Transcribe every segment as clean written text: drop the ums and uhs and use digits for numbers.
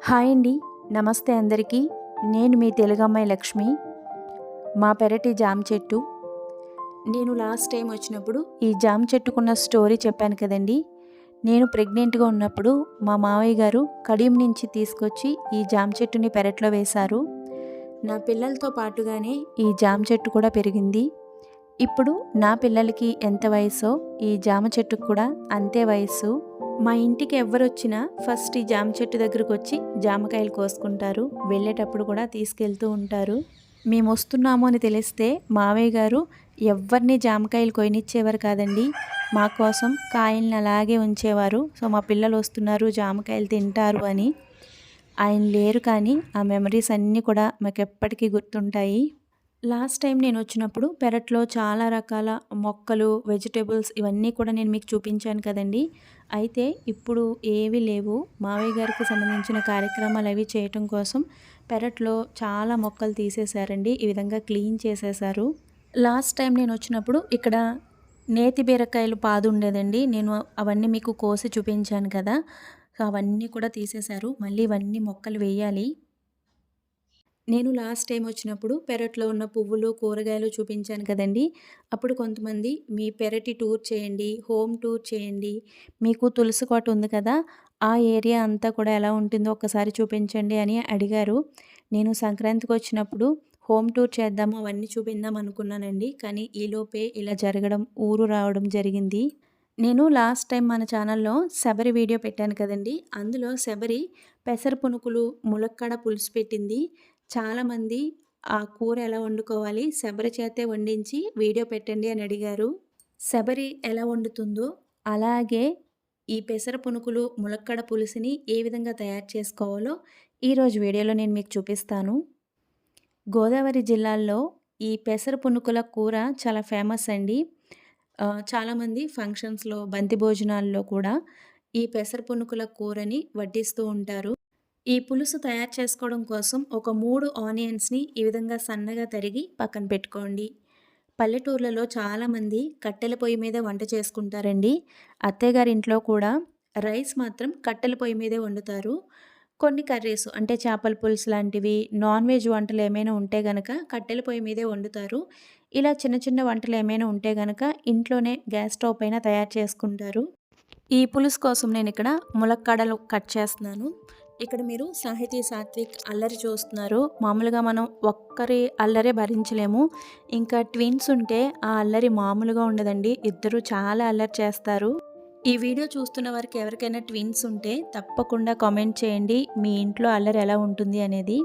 Hi అండి. నమస్తే అందరికీ. నేను మీ తెలుగమ్మాయి లక్ష్మి. మా పెరటి జామ చెట్టు. నేను లాస్ట్ టైం వచ్చినప్పుడు ఈ జామ చెట్టుకున్న స్టోరీ చెప్పాను కదండీ! నేను ప్రెగ్నెంట్‌గా ఉన్నప్పుడు మా మావయ్య గారు కడియం నుంచి తీసుకొచ్చి ఈ జామ చెట్టుని పెరట్లో వేశారు. నా పిల్లలతో పాటుగానే ఈ జామ చెట్టు కూడా పెరిగింది. ఇప్పుడు నా పిల్లలకి ఎంత వయసో ఈ జామ చెట్టుకు కూడా అంతే వయస్సు. మా ఇంటికి ఎవ్వరొచ్చినా ఫస్ట్ ఈ జామ చెట్టు దగ్గరకొచ్చి జామకాయలు కోసుకుంటారు. వెళ్ళేటప్పుడు కూడా తీసుకెళ్తూ ఉంటారు. మేమొస్తున్నాము అని తెలిస్తే మావయ్య గారు ఎవ్వరిని జామకాయలు కొయ్యనిచ్చేవారు కాదండి. మా కోసం కాయల్ని అలాగే ఉంచేవారు. సో మా పిల్లలు వస్తున్నారు జామకాయలు తింటారు అని. ఆయన లేరు కానీ ఆ మెమరీస్ అన్నీ కూడా మాకెప్పటికీ గుర్తుంటాయి. లాస్ట్ టైం నేను వచ్చినప్పుడు పెరట్లో చాలా రకాల మొక్కలు, వెజిటబుల్స్ ఇవన్నీ కూడా నేను మీకు చూపించాను కదండీ! అయితే ఇప్పుడు ఏవి లేవు. మావయ్య గారికి సంబంధించిన కార్యక్రమాలు అవి చేయటం కోసం పెరట్లో చాలా మొక్కలు తీసేశారండి. ఈ విధంగా క్లీన్ చేసేశారు. లాస్ట్ టైం నేను వచ్చినప్పుడు ఇక్కడ నేతి బీరకాయలు పాదు ఉండేదండి. నేను అవన్నీ మీకు కోసి చూపించాను కదా! సో అవన్నీ కూడా తీసేశారు. మళ్ళీ ఇవన్నీ మొక్కలు వేయాలి. నేను లాస్ట్ టైం వచ్చినప్పుడు పెరట్లో ఉన్న పువ్వులు, కూరగాయలు చూపించాను కదండీ! అప్పుడు కొంతమంది మీ పెరటి టూర్ చేయండి, హోమ్ టూర్ చేయండి. మీకు తులసి కోట ఉంది కదా! ఆ ఏరియా అంతా కూడా ఎలా ఉంటుందో ఒక్కసారి చూపించండి అని అడిగారు. నేను సంక్రాంతికొచ్చినప్పుడు హోమ్ టూర్ చేద్దాము, అవన్నీ చూపిందాం అనుకున్నానండి. కానీ ఈలోపే ఇలా జరగడం, ఊరు రావడం జరిగింది. నేను లాస్ట్ టైం మన ఛానల్‌లో శబరి వీడియో పెట్టాను కదండీ! అందులో శబరి పెసర పునుకులు, ములక్కాడ పులుసు పెట్టింది. చాలామంది ఆ కూర ఎలా వండుకోవాలి శబరి చేతే వండించి వీడియో పెట్టండి అని అడిగారు. శబరి ఎలా వండుతుందో అలాగే ఈ పెసర పునుకులు, ములక్కాడ పులుసుని ఏ విధంగా తయారు చేసుకోవాలో ఈరోజు వీడియోలో నేను మీకు చూపిస్తాను. గోదావరి జిల్లాల్లో ఈ పెసర పునుకుల కూర చాలా ఫేమస్ అండి. చాలామంది ఫంక్షన్స్‌లో, బంతి భోజనాల్లో కూడా ఈ పెసర పునుకుల కూరని వడ్డిస్తూ ఉంటారు. ఈ పులుసు తయారు చేసుకోవడం కోసం ఒక 3 ఆనియన్స్‌ని ఈ విధంగా సన్నగా తరిగి పక్కన పెట్టుకోండి. పల్లెటూర్లలో చాలామంది కట్టెల పొయ్యి మీద వంట చేసుకుంటారండి. అత్తయ్య గారి ఇంట్లో కూడా రైస్ మాత్రం కట్టెల పొయ్యి మీదే వండుతారు. కొన్ని కర్రీస్ అంటే చేపల పులుసు లాంటివి, నాన్ వెజ్ వంటలు ఏమైనా ఉంటే గనక కట్టెల పొయ్యి మీదే వండుతారు. ఇలా చిన్న చిన్న వంటలు ఏమైనా ఉంటే గనక ఇంట్లోనే గ్యాస్ స్టవ్ పైన తయారు చేసుకుంటారు. ఈ పులుసు కోసం నేనిక్కడ ములక్కాడలు కట్ చేస్తున్నాను. ఇక్కడ మీరు సాహితీ, సాత్విక్ అల్లరి చూస్తున్నారు. మామూలుగా మనం ఒక్కరి అల్లరే భరించలేము. ఇంకా ట్విన్స్ ఉంటే ఆ అల్లరి మామూలుగా ఉండదండి. ఇద్దరు చాలా అల్లరి చేస్తారు. ఈ వీడియో చూస్తున్న వారికి ఎవరికైనా ట్విన్స్ ఉంటే తప్పకుండా కామెంట్ చేయండి. మీ ఇంట్లో అల్లరి ఎలా ఉంటుంది అనేది.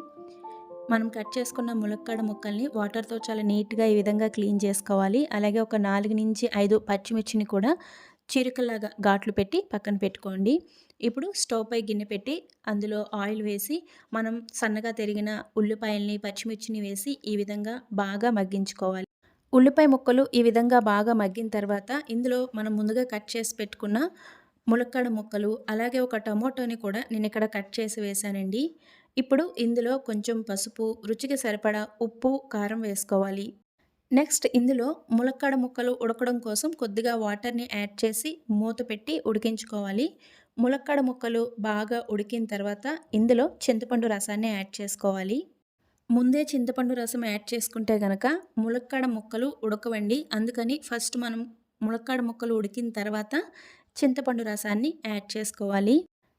మనం కట్ చేసుకున్న ములక్కాడ ముక్కల్ని వాటర్‌తో చాలా నీట్‌గా ఈ విధంగా క్లీన్ చేసుకోవాలి. అలాగే ఒక 4-5 పచ్చిమిర్చిని కూడా చీలికల్లాగా ఘాట్లు పెట్టి పక్కన పెట్టుకోండి. ఇప్పుడు స్టవ్ పై గిన్నె పెట్టి అందులో ఆయిల్ వేసి మనం సన్నగా తరిగిన ఉల్లిపాయల్ని, పచ్చిమిర్చిని వేసి ఈ విధంగా బాగా మగ్గించుకోవాలి. ఉల్లిపాయ ముక్కలు ఈ విధంగా బాగా మగ్గిన తర్వాత ఇందులో మనం ముందుగా కట్ చేసి పెట్టుకున్న ములక్కాడ ముక్కలు, అలాగే ఒక టమోటాని కూడా నేనిక్కడ కట్ చేసి వేశానండి. ఇప్పుడు ఇందులో కొంచెం పసుపు, రుచికి సరిపడా ఉప్పు, కారం వేసుకోవాలి. నెక్స్ట్ ఇందులో ములక్కాడ ముక్కలు ఉడకడం కోసం కొద్దిగా వాటర్‌ని యాడ్ చేసి మూత పెట్టి ఉడికించుకోవాలి. ములక్కాడ ముక్కలు బాగా ఉడికిన తర్వాత ఇందులో చింతపండు రసాన్ని యాడ్ చేసుకోవాలి. ముందే చింతపండు రసం యాడ్ చేసుకుంటే గనక ములక్కాడ ముక్కలు ఉడకవండి. అందుకని ఫస్ట్ మనం ములక్కాడ ముక్కలు ఉడికిన తర్వాత చింతపండు రసాన్ని యాడ్ చేసుకోవాలి.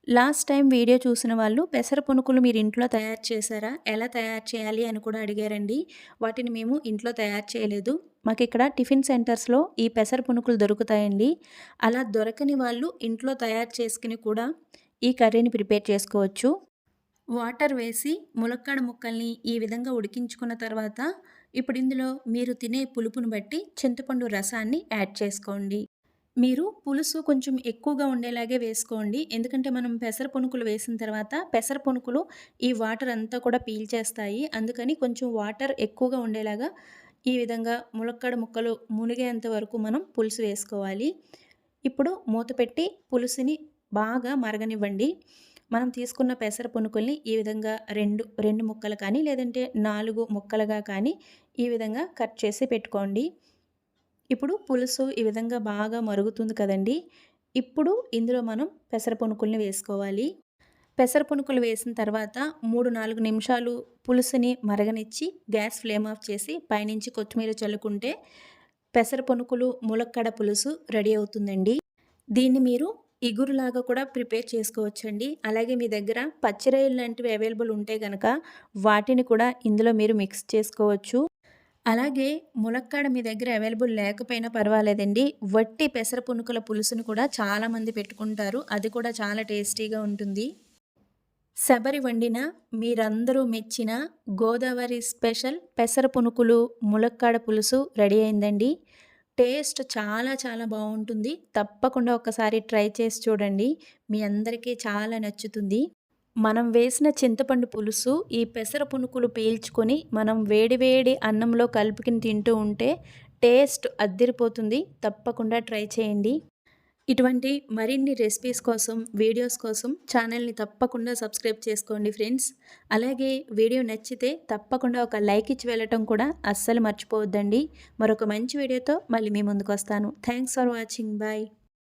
లాస్ట్ టైం వీడియో చూసిన వాళ్ళు పెసర పునుకులు మీరు ఇంట్లో తయారు చేశారా? ఎలా తయారు చేయాలి అని కూడా అడిగారండి. వాటిని మేము ఇంట్లో తయారు చేయలేదు. మాకిక్కడ టిఫిన్ సెంటర్స్‌లో ఈ పెసర పునుకులు దొరుకుతాయండి. అలా దొరకని వాళ్ళు ఇంట్లో తయారు చేసుకొని కూడా ఈ కర్రీని ప్రిపేర్ చేసుకోవచ్చు. వాటర్ వేసి ములక్కాడ ముక్కల్ని ఈ విధంగా ఉడికించుకున్న తర్వాత ఇప్పుడు ఇందులో మీరు తినే పులుపుని బట్టి చింతపండు రసాన్ని యాడ్ చేసుకోండి. మీరు పులుసు కొంచెం ఎక్కువగా ఉండేలాగే వేసుకోండి. ఎందుకంటే మనం పెసర పునుకులు వేసిన తర్వాత పెసర పునుకులు ఈ వాటర్ అంతా కూడా పీల్చేస్తాయి. అందుకని కొంచెం వాటర్ ఎక్కువగా ఉండేలాగా ఈ విధంగా ములక్కాడ ముక్కలు మునిగేంత వరకు మనం పులుసు వేసుకోవాలి. ఇప్పుడు మూత పెట్టి పులుసుని బాగా మరగనివ్వండి. మనం తీసుకున్న పెసర పునుకుల్ని ఈ విధంగా 2 ముక్కలు కానీ లేదంటే 4 ముక్కలుగా కానీ ఈ విధంగా కట్ చేసి పెట్టుకోండి. ఇప్పుడు పులుసు ఈ విధంగా బాగా మరుగుతుంది కదండీ! ఇప్పుడు ఇందులో మనం పెసర పునుకుల్ని వేసుకోవాలి. పెసర పునుకులు వేసిన తర్వాత 3-4 నిమిషాలు పులుసుని మరగనిచ్చి గ్యాస్ ఫ్లేమ్ ఆఫ్ చేసి పైనుంచి కొత్తిమీర చల్లుకుంటే పెసర పునుకులు ములక్కాడ పులుసు రెడీ అవుతుందండి. దీన్ని మీరు ఇగురులాగా కూడా ప్రిపేర్ చేసుకోవచ్చండి. అలాగే మీ దగ్గర పచ్చిరొయ్యలు లాంటివి అవైలబుల్ ఉంటే గనక వాటిని కూడా ఇందులో మీరు మిక్స్ చేసుకోవచ్చు. అలాగే ములక్కాడ మీ దగ్గర అవైలబుల్ లేకపోయినా పర్వాలేదండి. వట్టి పెసర పునుకుల పులుసును కూడా చాలామంది పెట్టుకుంటారు. అది కూడా చాలా టేస్టీగా ఉంటుంది. శబరి వండిన మీరందరూ మెచ్చిన గోదావరి స్పెషల్ పెసర పునుకులు ములక్కాడ పులుసు రెడీ అయిందండి. టేస్ట్ చాలా చాలా బాగుంటుంది. తప్పకుండా ఒకసారి ట్రై చేసి చూడండి. మీ అందరికీ చాలా నచ్చుతుంది. మనం వేసిన చింతపండు పులుసు ఈ పెసర పునుకులు పీల్చుకొని మనం వేడి వేడి అన్నంలో కలుపుకొని తింటూ ఉంటే టేస్ట్ అద్దిరిపోతుంది. తప్పకుండా ట్రై చేయండి. ఇటువంటి మరిన్ని రెసిపీస్ కోసం, వీడియోస్ కోసం ఛానల్ని తప్పకుండా సబ్స్క్రైబ్ చేసుకోండి ఫ్రెండ్స్. అలాగే వీడియో నచ్చితే తప్పకుండా ఒక లైక్ ఇచ్చి వెళ్ళటం కూడా అస్సలు మర్చిపోవద్దండి. మరొక మంచి వీడియోతో మళ్ళీ మీ ముందుకు వస్తాను. Thanks for watching. బాయ్.